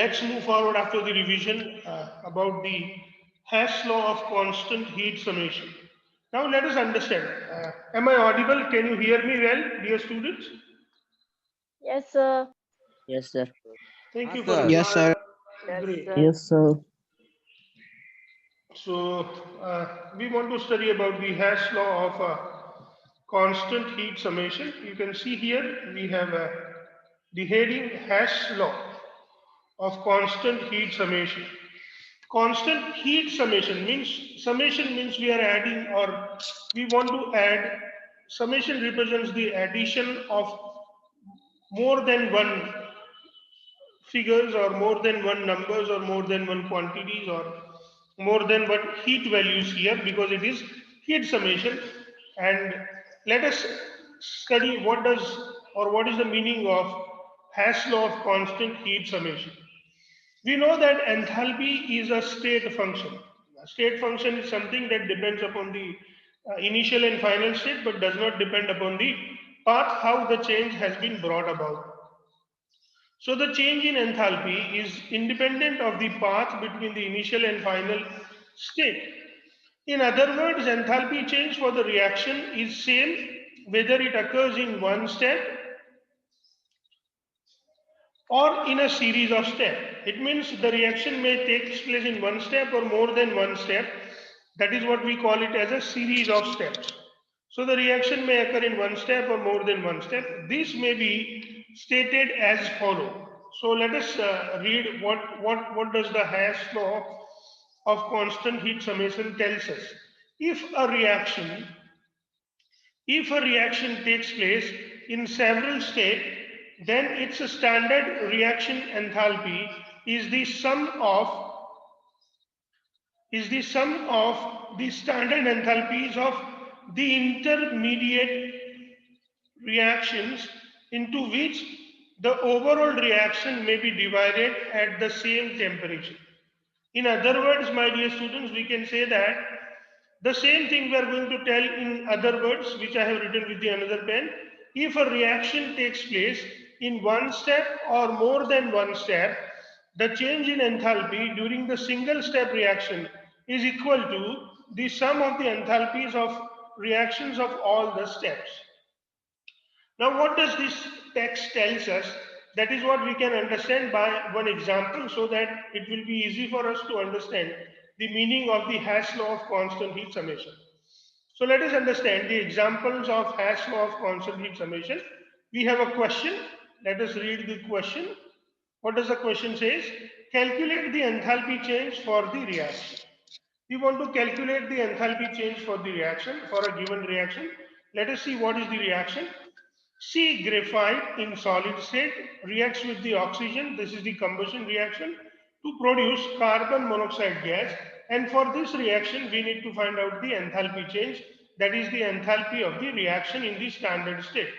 let's move forward after the revision about the Hess law of constant heat summation. Now let us understand. Am I audible? Can you hear me well, dear students? Yes, sir. Yes, sir. Thank Yes, you for sir. this. Yes, sir. Yes, Great. sir. Yes, sir. So we want to study about the Hess law of constant heat summation. You can see here we have the heading Hess law of constant heat summation. Constant heat summation means we are adding or we want to add. Summation represents the addition of more than one figures or more than one numbers or more than one quantities or more than one heat values here because it is heat summation. And let us study what does or what is the meaning of Hess law of constant heat summation. We know that enthalpy is a state function. A state function is something that depends upon the initial and final state but does not depend upon the path how the change has been brought about. So the change in enthalpy is independent of the path between the initial and final state. In other words, enthalpy change for the reaction is same whether it occurs in one step or in a series of steps. It means the reaction may take place in one step or more than one step. That is what we call it as a series of steps. So the reaction may occur in one step or more than one step. This may be stated as follow. So let us read what does the Hess law of constant heat summation tells us. If a reaction if a reaction takes place in several steps, then its standard reaction enthalpy is the sum of the standard enthalpies of the intermediate reactions into which the overall reaction may be divided at the same temperature. In other words, my dear students, we can say that the same thing we are going to tell in other words, which I have written with the another pen. If a reaction takes place in one step or more than one step, the change in enthalpy during the single step reaction is equal to the sum of the enthalpies of reactions of all the steps. Now, what does this text tells us? That is what we can understand by one example so that it will be easy for us to understand the meaning of the Hess law of constant heat summation. So let us understand the examples of Hess law of constant heat summation. We have a question. Let us read the question. What does the question says? Calculate the enthalpy change for the reaction. We want to calculate the enthalpy change for the reaction, for a given reaction. Let us see what is the reaction. See, graphite in solid state reacts with the oxygen, this is the combustion reaction, to produce carbon monoxide gas. And for this reaction, we need to find out the enthalpy change, that is the enthalpy of the reaction in the standard state.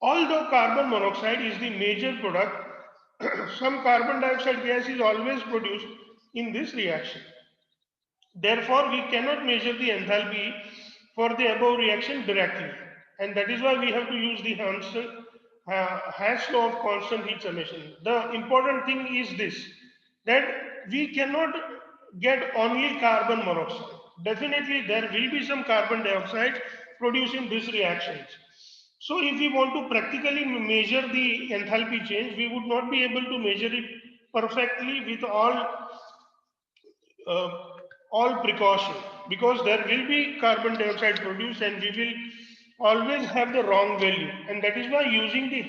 Although carbon monoxide is the major product, some carbon dioxide gas is always produced in this reaction. Therefore, we cannot measure the enthalpy for the above reaction directly. And that is why we have to use the Hess law of constant heat summation. The important thing is this, that we cannot get only carbon monoxide. Definitely there will be some carbon dioxide produced in these reactions. So if we want to practically measure the enthalpy change, we would not be able to measure it perfectly with uh, all precaution because there will be carbon dioxide produced and we will always have the wrong value, and that is why using the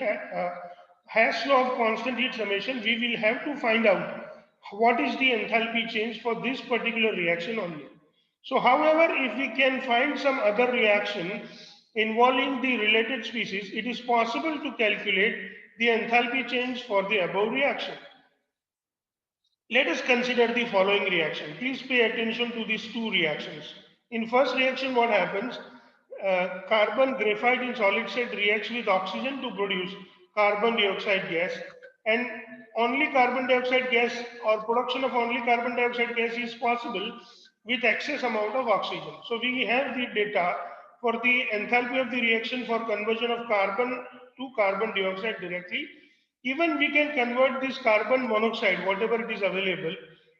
Hess law of constant heat summation we will have to find out what is the enthalpy change for this particular reaction only. So however, if we can find some other reaction involving the related species, it is possible to calculate the enthalpy change for the above reaction. Let us consider the following reaction. Please pay attention to these two reactions. In first reaction, what happens? Carbon graphite in solid state reacts with oxygen to produce carbon dioxide gas, and only carbon dioxide gas or production of only carbon dioxide gas is possible with excess amount of oxygen. So we have the data for the enthalpy of the reaction for conversion of carbon to carbon dioxide directly. Even we can convert this carbon monoxide, whatever it is available,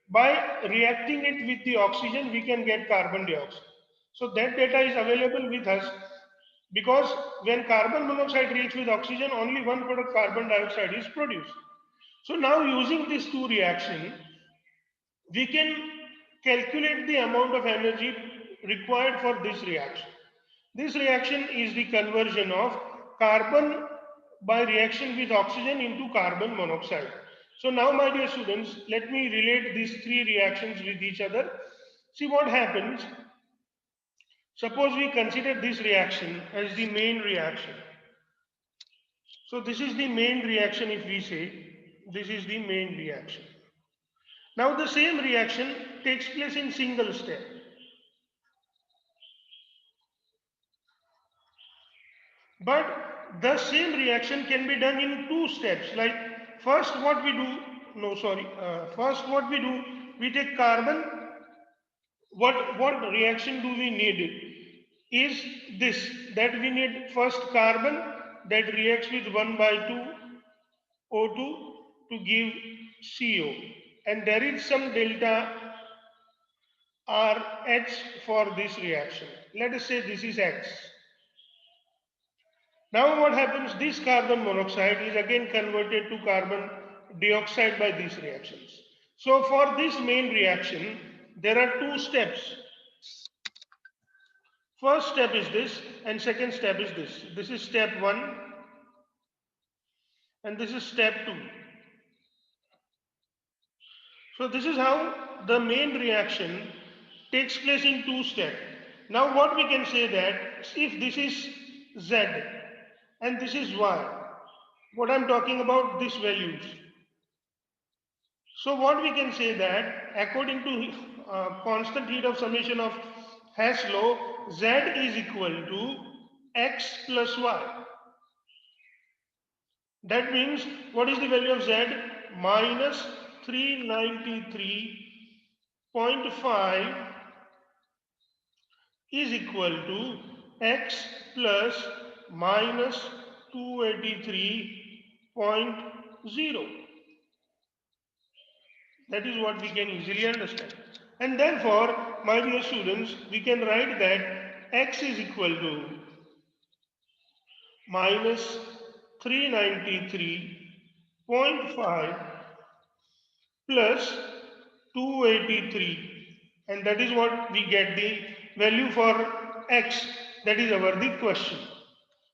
by reacting it with the oxygen, we can get carbon dioxide. So that data is available with us because when carbon monoxide reacts with oxygen, only one product carbon dioxide is produced. So now using these two reactions, we can calculate the amount of energy required for this reaction. This reaction is the conversion of carbon by reaction with oxygen into carbon monoxide. So now, my dear students, let me relate these three reactions with each other. See what happens. Suppose we consider this reaction as the main reaction. So this is the main reaction. If we say this is the main reaction. Now the same reaction takes place in single step. But the same reaction can be done in two steps. Like first what we do, first what we do, we take carbon. What reaction do we need? Is this, that we need first carbon that reacts with 1 by 2 O2 to give CO. And there is some delta RH for this reaction. Let us say this is X. Now what happens, this carbon monoxide is again converted to carbon dioxide by these reactions. So for this main reaction, there are two steps. First step is this and second step is this. This is step 1 and this is step 2. So this is how the main reaction takes place in two steps. Now what we can say that if this is Z and this is Y, what I'm talking about, these values. So what we can say that according to constant heat of summation of Hess law, Z is equal to X plus Y. That means what is the value of Z? Minus 393.5 is equal to X plus minus 283.0. That is what we can easily understand. And therefore, my dear students, we can write that X is equal to minus 393.5 plus 283, and that is what we get the value for X. That is our the question.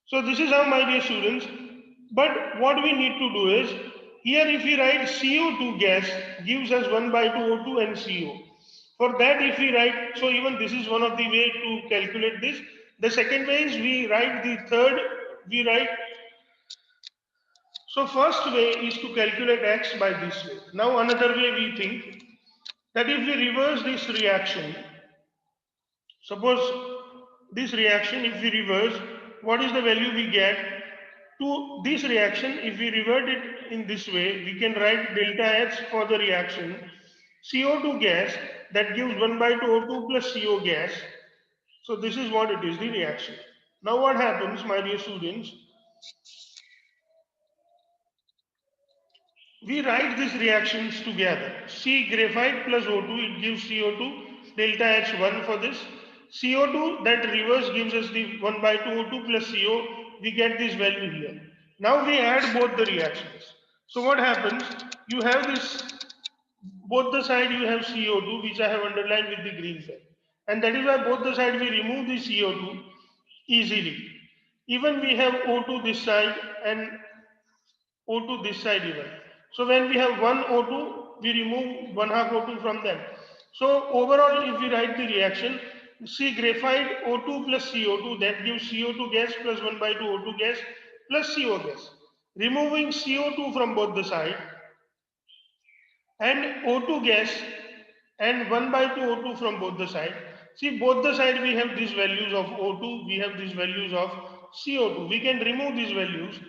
So this is how, my dear students, but what we need to do is, here if we write CO2 gas gives us 1 by 2 O2 and CO. For that if we write, so even this is one of the way to calculate this. The second way is we write the third, we write, so first way is to calculate X by this way. Now another way we think that if we reverse this reaction, suppose this reaction, if we reverse, what is the value we get to this reaction? If we revert it in this way, we can write delta H for the reaction. CO2 gas that gives 1 by 2 O2 plus CO gas. So this is what it is, the reaction. Now what happens, my dear students? We write these reactions together. C graphite plus O2, it gives CO2, delta H1 for this. CO2 that reverse gives us the 1 by 2 O2 plus CO, we get this value here. Now we add both the reactions. So what happens, you have this, both the side you have CO2, which I have underlined with the green pen. And that is why both the side we remove the CO2 easily. Even we have O2 this side and O2 this side even. So when we have one O2, we remove 1/2 O2 from them. So overall, if we write the reaction, C graphite O2 plus CO2, that gives CO2 gas plus 1 by 2 O2 gas plus CO gas. Removing CO2 from both the side and O2 gas and 1 by 2 O2 from both the side. See, both the side we have these values of O2, we have these values of CO2. We can remove these values.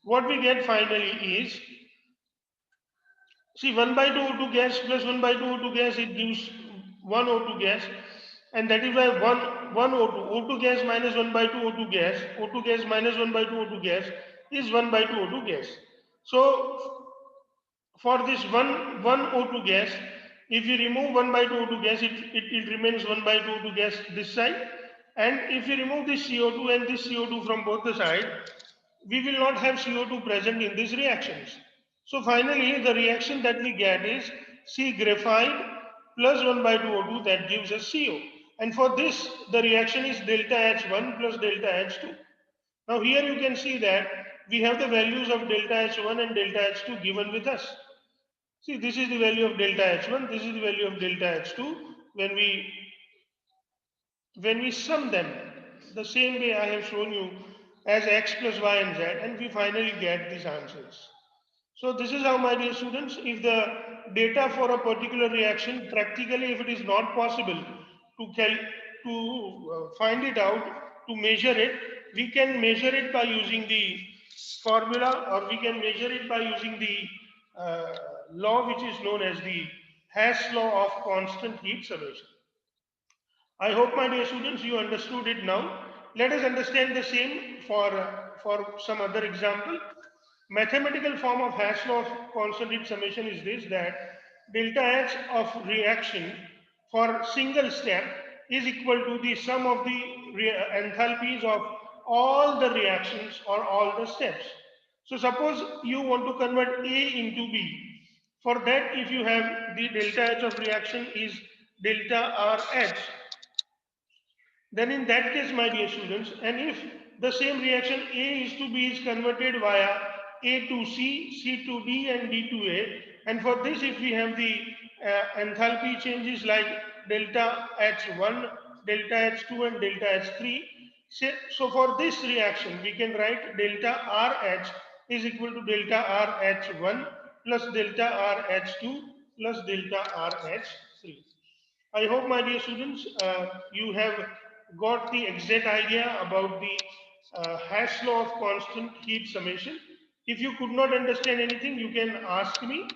What we get finally is, see, 1 by 2 O2 gas plus 1 by 2 O2 gas, it gives 1 O2 gas, and that is why 1 O2, O2 gas minus 1 by 2 O2 gas, O2 gas minus 1 by 2 O2 gas is 1 by 2 O2 gas. So for this one O2 gas, if you remove 1 by 2 O2 gas, it remains 1 by 2 O2 gas this side. And if you remove this CO2 and this CO2 from both the sides, we will not have CO2 present in these reactions. So finally, the reaction that we get is C graphite plus 1 by 2 O2, that gives us CO. And for this, the reaction is delta H1 plus delta H2. Now here you can see that we have the values of delta H1 and delta H2 given with us. See, this is the value of delta H1, this is the value of delta H2. When we sum them, the same way I have shown you as x plus y and z, and we finally get these answers. So this is how, my dear students, if the data for a particular reaction, practically if it is not possible to find it out, to measure it, we can measure it by using the formula, or we can measure it by using the law which is known as the Hess law of constant heat summation. I hope, my dear students, you understood it now. Let us understand the same for some other example. Mathematical form of Hess law of constant heat summation is this, that delta H of reaction for single step is equal to the sum of the enthalpies of all the reactions or all the steps. So suppose you want to convert A into B. For that, if you have the delta H of reaction is delta RH, then in that case, my dear students, and if the same reaction A is to B is converted via A to C, C to D and D to A, and for this if we have the enthalpy changes like delta H1, delta H2 and delta H3, so for this reaction we can write delta RH is equal to delta RH1 plus delta RH2 plus delta RH3. I hope, my dear students, you have got the exact idea about the Hess law of constant heat summation. If you could not understand anything, you can ask me,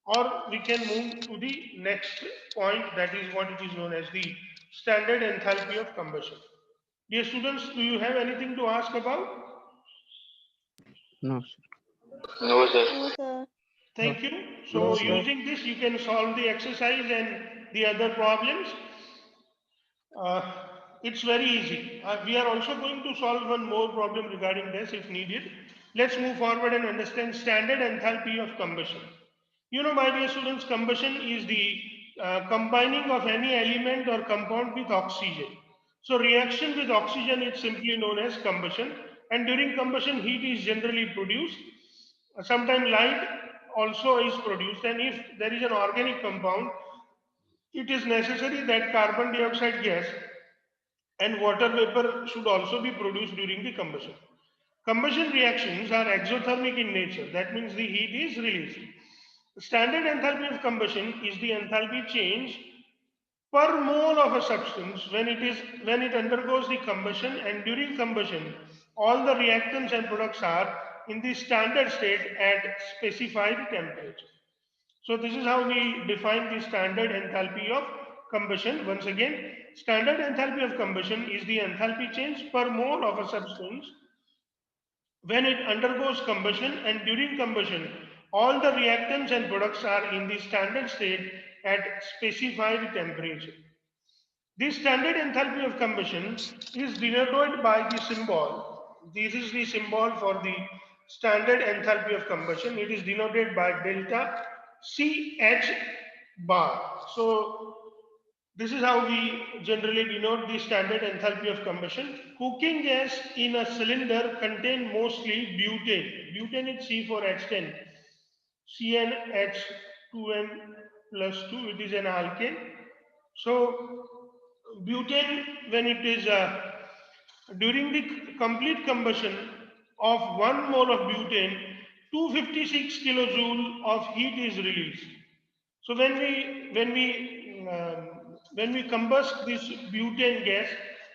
or we can move to the next point, that is what it is known as the standard enthalpy of combustion. Dear students, do you have anything to ask about? No, No, sir. No, sir. Thank you. no, So sir. using this, you can solve the exercise and the other problems. Uh, it's very easy. We are also going to solve one more problem regarding this if needed. Let's move forward and understand standard enthalpy of combustion. You know, my dear students, combustion is the combining of any element or compound with oxygen. So reaction with oxygen is simply known as combustion, and during combustion heat is generally produced. Sometimes light also is produced, and if there is an organic compound, it is necessary that carbon dioxide gas and water vapor should also be produced during the combustion. Combustion reactions are exothermic in nature. That means the heat is released. The standard enthalpy of combustion is the enthalpy change per mole of a substance when it undergoes the combustion, and during combustion all the reactants and products are in the standard state at specified temperature. So this is how we define the standard enthalpy of combustion. Once again, standard enthalpy of combustion is the enthalpy change per mole of a substance when it undergoes combustion, and during combustion all the reactants and products are in the standard state at specified temperature. The standard enthalpy of combustion is denoted by the symbol. This is the symbol for the standard enthalpy of combustion. It is denoted by delta CH bar. So this is how we generally denote the standard enthalpy of combustion. Cooking gas in a cylinder contain mostly butane. Butane is C4H10. CnH2n plus 2, it is an alkane. So butane, when it is during the complete combustion of 1 mole of butane, 256 kilojoule of heat is released. So when we combust this butane gas,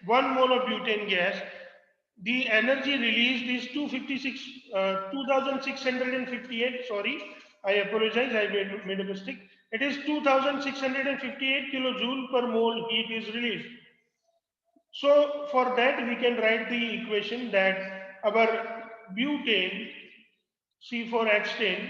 1 mole of butane gas, the energy released is 2658. Sorry, I apologize. I made a mistake. It is 2658 kilojoule per mole heat is released. So for that we can write the equation that our butane C4H10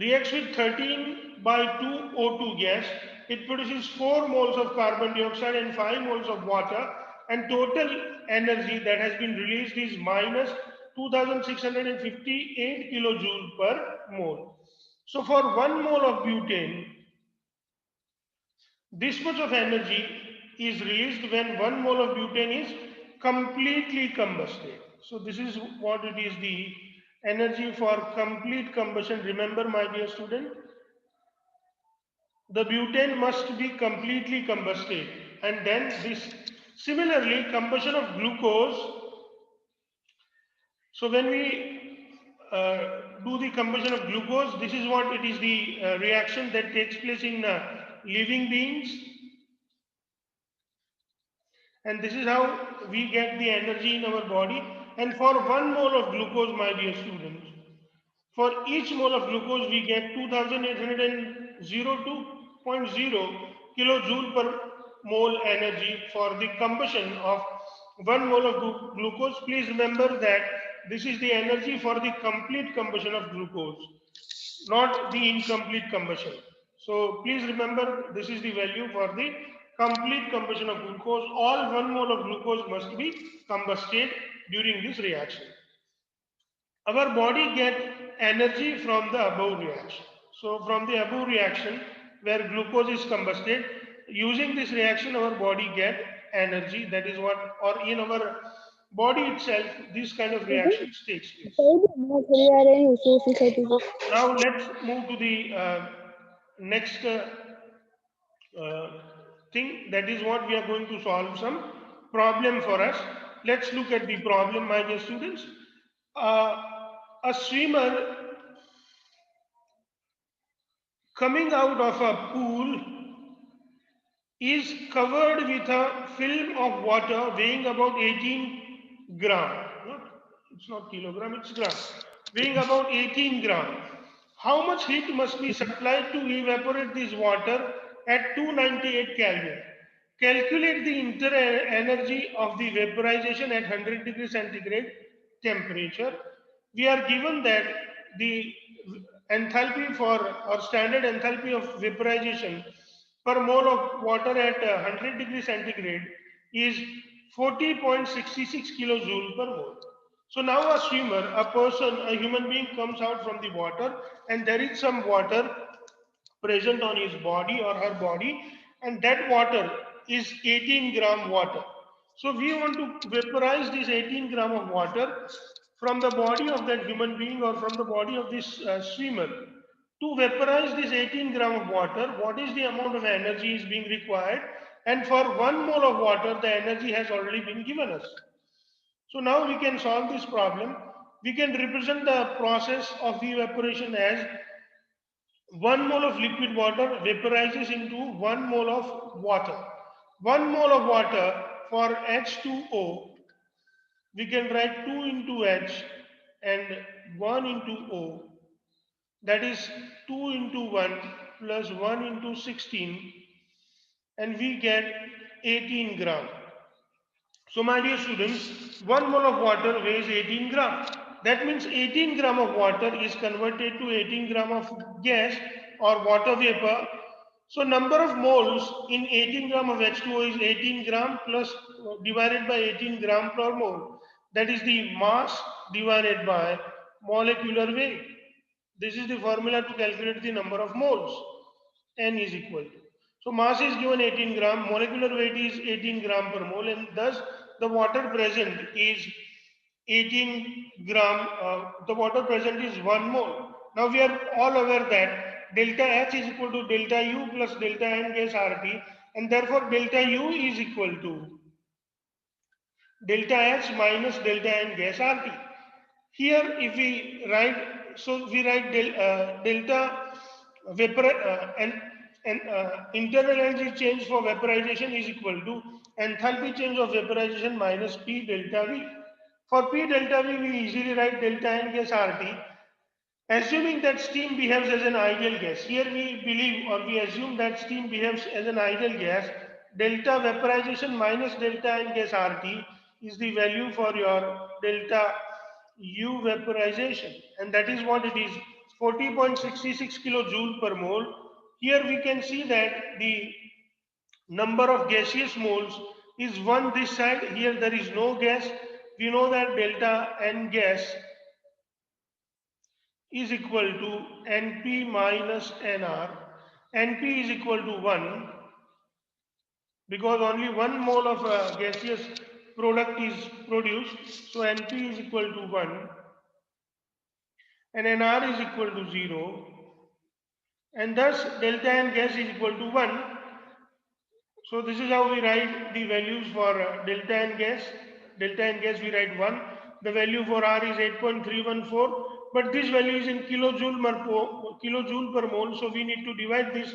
reacts with 13 by 2 O2 gas. It produces 4 moles of carbon dioxide and 5 moles of water, and total energy that has been released is minus 2658 kilojoule per mole. So for 1 mole of butane, this much of energy is released when 1 mole of butane is completely combusted. So this is what it is, the energy for complete combustion. Remember, my dear student, the butane must be completely combusted, and then this, similarly, combustion of glucose. So when we do the combustion of glucose, this is what it is, the reaction that takes place in living beings, and this is how we get the energy in our body. And for 1 mole of glucose, my dear students, for each mole of glucose, we get 2802.0 kilojoule per mole energy for the combustion of 1 mole of glucose. Please remember that this is the energy for the complete combustion of glucose, not the incomplete combustion. So please remember, this is the value for the complete combustion of glucose. All 1 mole of glucose must be combusted during this reaction. Our body get energy from the above reaction. So from the above reaction where glucose is combusted, using this reaction our body get energy. That is what, or in our body itself, this kind of reactions takes place. Now let's move to the next uh, thing. That is what we are going to solve some problem for us. Let's look at the problem, my dear students. Uh, a swimmer coming out of a pool is covered with a film of water weighing about 18 gram. It's not kilogram, it's gram. Weighing about 18 gram. How much heat must be supplied to evaporate this water at 298 Kelvin? Calculate the inter energy of the vaporization at 100 degrees centigrade temperature. We are given that the enthalpy for, or standard enthalpy of vaporization per mole of water at 100 degrees centigrade is 40.66 kilojoule per mole. So now a swimmer, a person, a human being comes out from the water, and there is some water present on his body or her body, and that water is 18 gram water. So we want to vaporize this 18 gram of water from the body of that human being or from the body of this swimmer. To vaporize this 18 gram of water, what is the amount of energy is being required? And for 1 mole of water, the energy has already been given us. So now we can solve this problem. We can represent the process of the evaporation as 1 mole of liquid water vaporizes into 1 mole of water. 1 mole of water for H2O, we can write 2 into H and 1 into O. That is 2 into 1 plus 1 into 16, and we get 18 gram. So my dear students, 1 mole of water weighs 18 gram. That means 18 gram of water is converted to 18 gram of gas or water vapor. So number of moles in 18 gram of H2O is 18 gram plus divided by 18 gram per mole. That is the mass divided by molecular weight. This is the formula to calculate the number of moles. N is equal to. So mass is given 18 gram, molecular weight is 18 gram per mole, and thus the water present is 18 gram, the water present is 1 mole. Now we are all aware that delta H is equal to delta U plus delta N gas RT, and therefore delta U is equal to delta H minus delta N gas RT. Here if we write, so we write delta vapor and internal energy change for vaporization is equal to enthalpy change of vaporization minus P delta V. For P delta V, we easily write delta N gas RT, assuming that steam behaves as an ideal gas. Here we believe or we assume that steam behaves as an ideal gas. Delta vaporization minus delta N gas RT is the value for your delta U vaporization, and that is what it is, 40.66 kilojoule per mole. Here we can see that the number of gaseous moles is 1 this side. Here there is no gas. We know that delta N gas is equal to Np minus Nr. Np is equal to 1 because only 1 mole of gaseous product is produced. So Np is equal to 1 and Nr is equal to 0, and thus delta N gas is equal to 1. So this is how we write the values for delta N gas. Delta N gas we write 1. The value for R is 8.314, but this value is in kilojoule per mole. So we need to divide this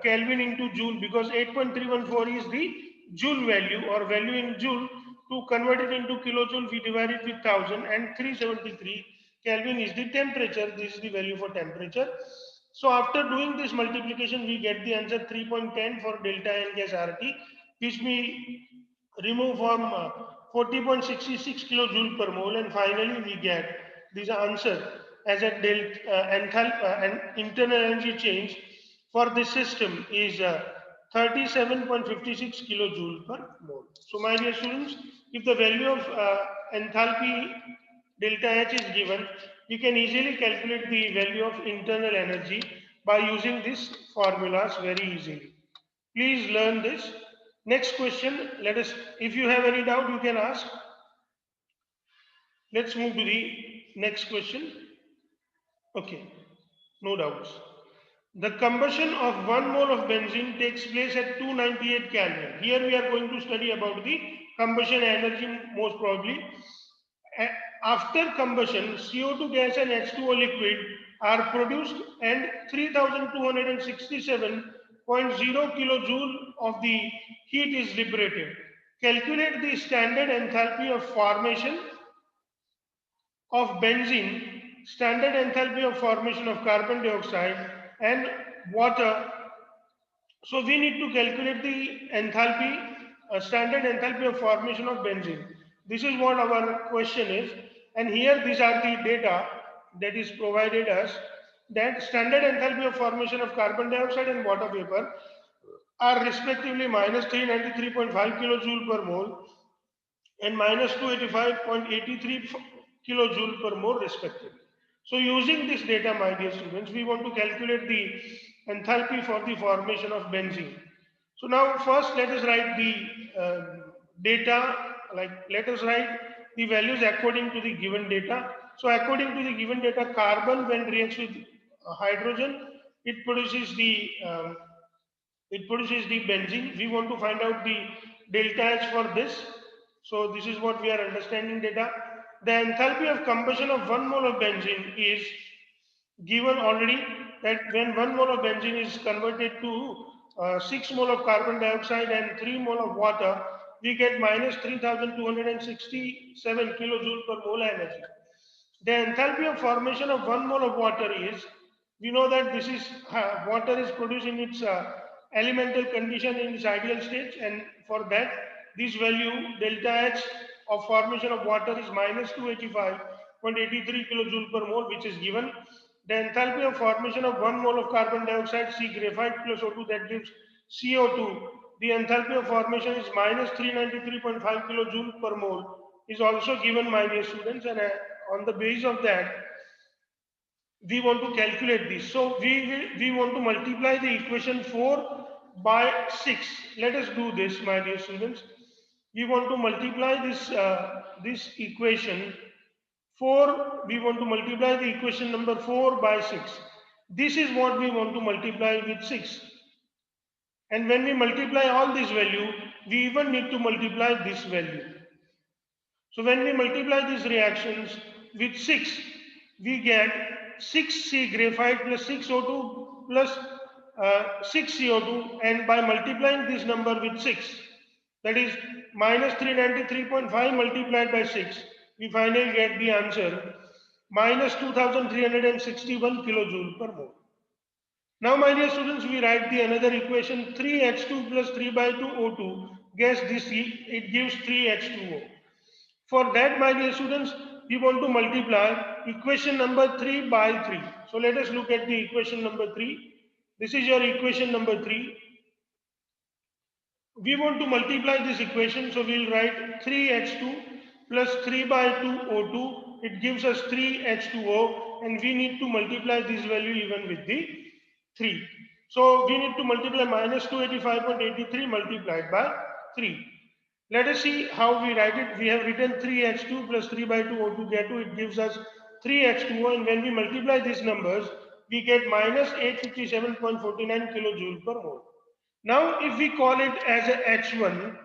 Kelvin into joule, because 8.314 is the joule value or value in joule. To convert it into kilojoule, we divide it with 1000, and 373 Kelvin is the temperature. This is the value for temperature. So after doing this multiplication, we get the answer 3.10 for delta N gas RT, which we remove from 40.66 kilojoule per mole, and finally we get this answer as a and internal energy change for this system is 37.56 kilojoule per mole. So my dear students, if the value of enthalpy delta H is given, you can easily calculate the value of internal energy by using these formulas very easily. Please learn this. Next question, if you have any doubt, you can ask. Let's move to the next question. Okay, no doubts. The combustion of 1 mole of benzene takes place at 298 Kelvin. Here we are going to study about the combustion energy most probably. After combustion, CO2 gas and H2O liquid are produced and 3267.0 kilojoule of the heat is liberated. Calculate the standard enthalpy of formation of benzene, standard enthalpy of formation of carbon dioxide and water. So we need to calculate the enthalpy, standard enthalpy of formation of benzene. This is what our question is, and here these are the data that is provided us, that standard enthalpy of formation of carbon dioxide and water vapor are respectively minus 393.5 kilojoule per mole and minus 285.83 kilojoule per mole respectively. So using this data, my dear students, we want to calculate the enthalpy for the formation of benzene. So now first let us write the data, let us write the values according to the given data. So according to the given data, carbon when reacts with hydrogen, it produces the benzene. We want to find out the delta H for this. So this is what we are understanding data. The enthalpy of combustion of 1 mole of benzene is given already, that when 1 mole of benzene is converted to 6 mole of carbon dioxide and 3 mole of water, we get minus 3267 kilojoule per mole energy. The enthalpy of formation of 1 mole of water is, we know that this is water is produced in its elemental condition in its ideal state, and for that this value delta H of formation of water is minus 285.83 kilojoule per mole, which is given. The enthalpy of formation of 1 mole of carbon dioxide, C graphite plus O2, that gives CO2. The enthalpy of formation is minus 393.5 kilojoule per mole, is also given, my dear students, and on the basis of that we want to calculate this. So we want to multiply the equation 4 by 6. Let us do this, my dear students. We want to multiply this equation 4. We want to multiply the equation number 4 by 6. This is what we want to multiply with 6. And when we multiply all this value, we even need to multiply this value. So when we multiply these reactions with 6, we get 6C graphite plus 6O2 plus 6 CO2, and by multiplying this number with 6, that is minus 393.5 multiplied by 6, we finally get the answer minus 2361 kilojoule per mole. Now, my dear students, we write the another equation 3H2 plus 3 by 2 O2. Guess this, it gives 3H2O. For that, my dear students, we want to multiply equation number 3 by 3. So let us look at the equation number 3. This is your equation number 3. We want to multiply this equation, so we'll write 3H2 plus 3 by 2 O2. It gives us 3H2O, and we need to multiply this value even with the 3. So we need to multiply minus 285.83 multiplied by 3. Let us see how we write it. We have written 3H2 plus 3 by 2 O2 it gives us 3H2O, and when we multiply these numbers, we get minus 857.49 kilojoule per mole. Now, if we call it as a H1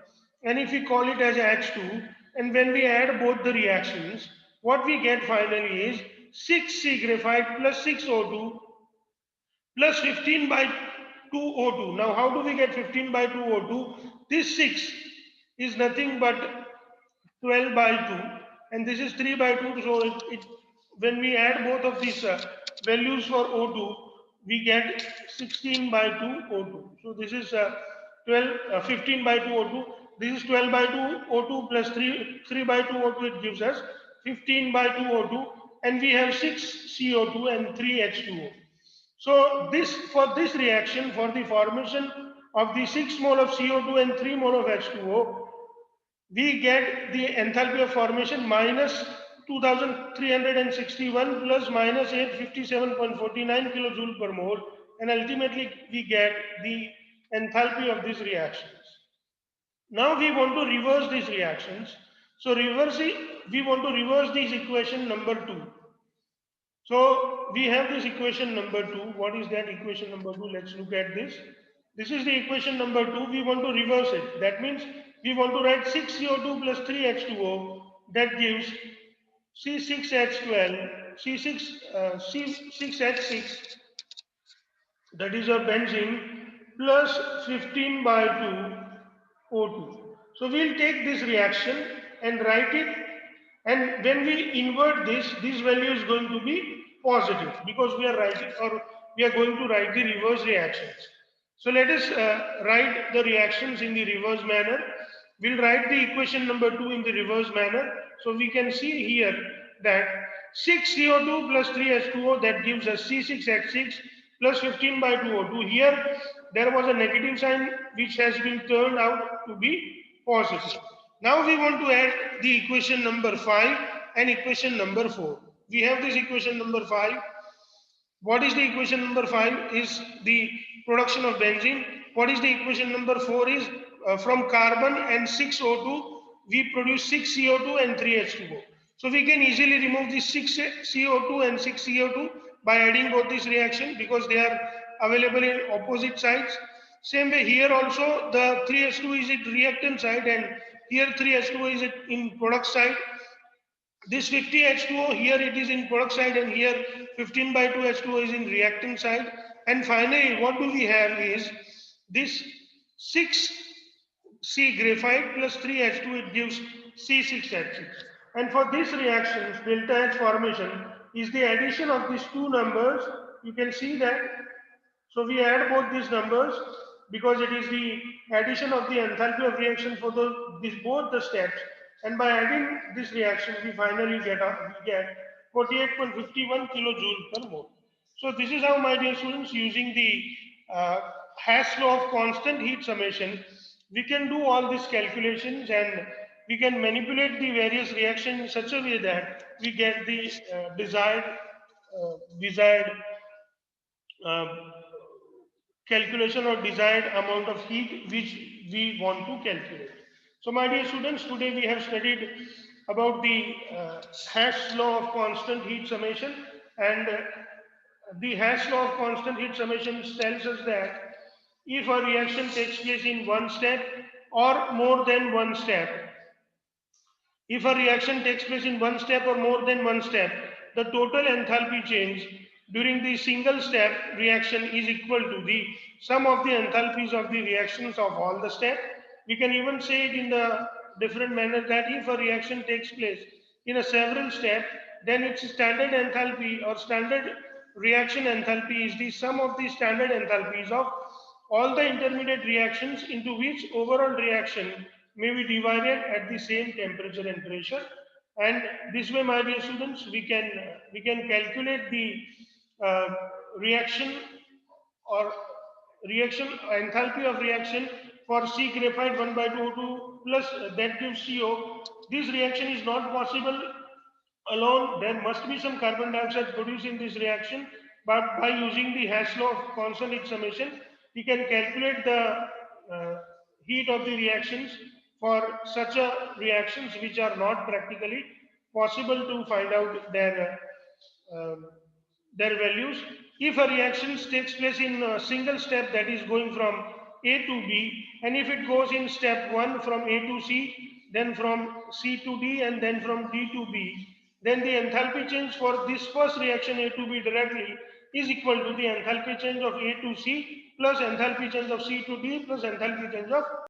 and if we call it as a H2, and when we add both the reactions, what we get finally is 6C graphite plus 6O2 plus 15 by 2 O2. Now, how do we get 15 by 2 O2? This 6 is nothing but 12 by 2, and this is 3 by 2. So, when we add both of these values for O2, we get 16 by 2 O2. So, this is 15 by 2 O2. This is 12 by 2 O2 plus 3 by 2 O2. It gives us 15 by 2 O2, and we have 6 CO2 and 3 H2O. So for this reaction, for the formation of the 6 mole of CO2 and 3 mole of H2O, we get the enthalpy of formation minus 2361 plus minus 857.49 kilojoule per mole, and ultimately we get the enthalpy of these reactions. Now we want to reverse these reactions. So we want to reverse this equation number 2. So we have this equation number 2. What is that equation number 2? Let's look at this. This is the equation number 2. We want to reverse it. That means we want to write 6CO2 plus 3H2O. That gives C6H12, C6H6, that is your benzene, plus 15 by 2 O2. So we'll take this reaction and write it, and when we invert this value is going to be positive because we are writing, or we are going to write the reverse reactions. So let us write the reactions in the reverse manner. We'll write the equation number 2 in the reverse manner. So we can see here that 6CO2 plus 3H2O, that gives us C6H6 plus 15 by 2 O2. Here there was a negative sign which has been turned out to be positive. Now we want to add the equation number 5 and equation number 4. We have this equation number 5. What is the equation number 5? Is the production of benzene. What is the equation number 4? Is from carbon and 6 O2, we produce 6 CO2 and 3 H2O. So we can easily remove this 6 CO2 and 6 CO2 by adding both this reaction because they are available in opposite sides. Same way here also the 3H2 is at reactant side and here 3H2O is in product side. This 50H2O here it is in product side and here 15 by 2 H2O is in reactant side. And finally what do we have is this 6C graphite plus 3H2, it gives C6H6. And for this reaction, delta H formation is the addition of these two numbers. You can see that. So we add both these numbers because it is the addition of the enthalpy of reaction for both the steps. And by adding this reaction, we finally get 48.51 kilojoule per mole. So this is how, my dear students, using the Hess law of constant heat summation, we can do all these calculations and we can manipulate the various reactions in such a way that we get the desired calculation or desired amount of heat which we want to calculate. So my dear students, today we have studied about the Hess law of constant heat summation, and the Hess law of constant heat summation tells us that if a reaction takes place in one step or more than one step, if a reaction takes place in one step or more than one step, the total enthalpy change during the single step reaction is equal to the sum of the enthalpies of the reactions of all the steps. We can even say it in the different manner that if a reaction takes place in a several step, then its standard enthalpy or standard reaction enthalpy is the sum of the standard enthalpies of all the intermediate reactions into which overall reaction may be divided at the same temperature and pressure. And this way, my dear students, we can calculate the uh, reaction or reaction enthalpy of reaction for C graphite 1 by 2 O2 plus that gives CO. This reaction is not possible alone. There must be some carbon dioxide produced in this reaction, but by using the Hess law of constant heat summation, we can calculate the heat of the reactions for such a reactions which are not practically possible to find out their values. If a reaction takes place in a single step, that is going from A to B, and if it goes in step 1 from A to C, then from C to D, and then from D to B, then the enthalpy change for this first reaction A to B directly is equal to the enthalpy change of A to C plus enthalpy change of C to D plus enthalpy change of